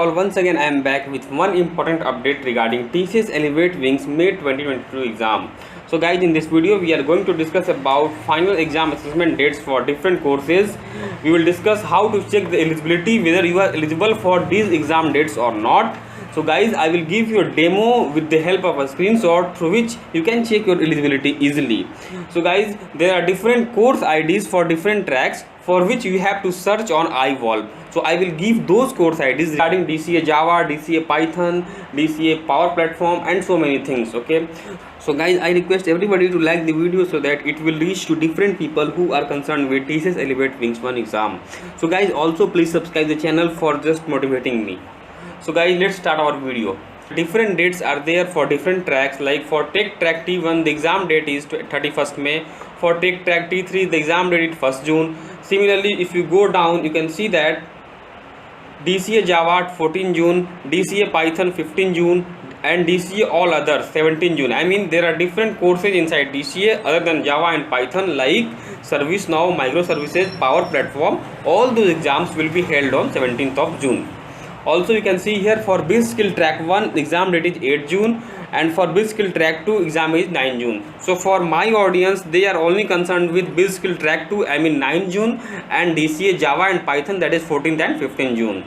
all, once again I am back with one important update regarding TCS Elevate Wings May 2022 exam. So guys, in this video we are going to discuss about final exam assessment dates for different courses. We will discuss how to check the eligibility, whether you are eligible for these exam dates or not. So guys, I will give you a demo with the help of a screenshot through which you can check your eligibility easily. So guys, there are different course IDs for different tracks for which you have to search on iVolve. So I will give those course IDs regarding DCA Java, DCA Python, DCA Power Platform and so many things. Okay. So guys, I request everybody to like the video so that it will reach to different people who are concerned with TCS Elevate Wings 1 exam. So guys, also please subscribe the channel for just motivating me. So guys, let's start our video. Different dates are there for different tracks. Like for Tech Track T1, the exam date is 31st May. For Tech Track T3, the exam date is 1st June. Similarly, if you go down, you can see that DCA Java 14 June, DCA Python 15 June and DCA all others 17 June. I mean, there are different courses inside DCA other than Java and Python like ServiceNow, Microservices, Power Platform. All those exams will be held on 17th of June. Also, you can see here for Biz Skill Track 1, exam date is 8 June and for Biz Skill Track 2, exam is 9 June. So for my audience, they are only concerned with Biz Skill Track 2, I mean 9 June and DCA Java and Python, that is 14th and 15th June.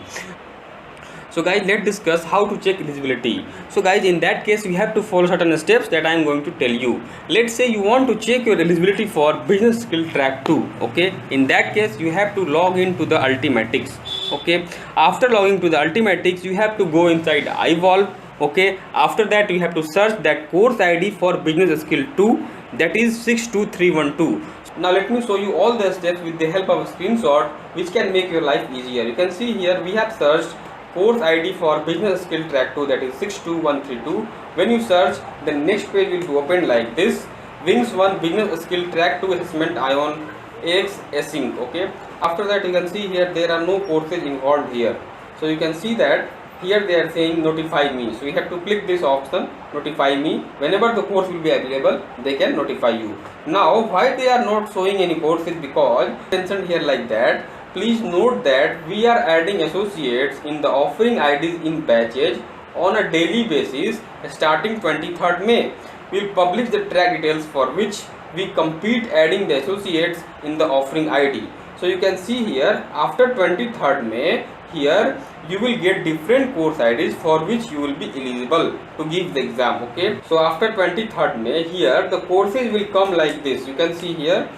So guys, let's discuss how to check eligibility. So guys, in that case, you have to follow certain steps that I am going to tell you. Let's say you want to check your eligibility for Business Skill Track 2. Okay, in that case, you have to log into the Ultimatics. Okay, after logging to the Ultimatics, you have to go inside iVolve. Okay, after that you have to search that course ID for Business Skill 2, that is 62312. Now let me show you all the steps with the help of a screenshot which can make your life easier. You can see here we have searched course ID for Business Skill Track 2, that is 62132. When you search, the next page will be opened like this: Wings 1 Business Skill Track 2 Assessment Ion AX Async. Okay, after that you can see here there are no courses involved here. So you can see that here they are saying notify me. So you have to click this option, notify me. Whenever the course will be available, they can notify you. Now why they are not showing any courses? Because mentioned here like that. Please note that we are adding associates in the offering IDs in batches on a daily basis starting 23rd May. We will publish the track details for which we complete adding the associates in the offering ID. So you can see here after 23rd May, here you will get different course IDs for which you will be eligible to give the exam. Okay, so after 23rd May, here the courses will come like this. You can see here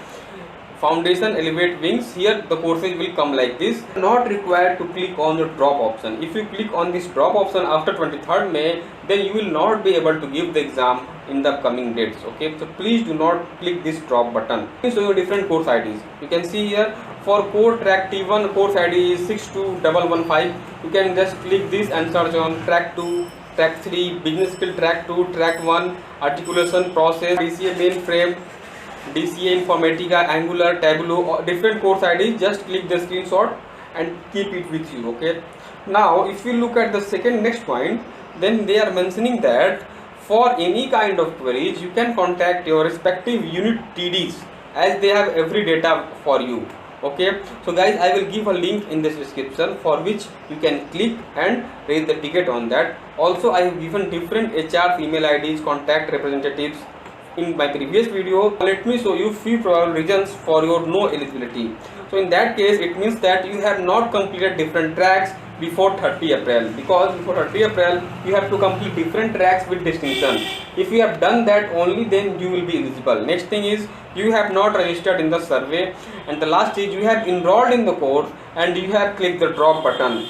Foundation Elevate Wings. Here the courses will come like this. Not required to click on the drop option. If you click on this drop option after 23rd May, then you will not be able to give the exam in the coming dates. Okay, so please do not click this drop button. Let me show you different course IDs. You can see here for Core Track T1, course ID is 62115. You can just click this and search on Track 2, Track 3, Business Skill Track 2, Track 1, Articulation Process, DCA Mainframe, DCA Informatica, Angular, Tableau, different course IDs. Just click the screenshot and keep it with you. Okay, now if you look at the next point, then they are mentioning that for any kind of queries you can contact your respective unit TDs as they have every data for you. Okay, so guys, I will give a link in this description for which you can click and raise the ticket on that. Also, I have given different HR email IDs, contact representatives in my previous video. Let me show you few probable reasons for your no eligibility. So in that case, it means that you have not completed different tracks before 30 April, because before 30 April you have to complete different tracks with distinction. If you have done that, only then you will be eligible. Next thing is you have not registered in the survey, and the last is you have enrolled in the course and you have clicked the drop button.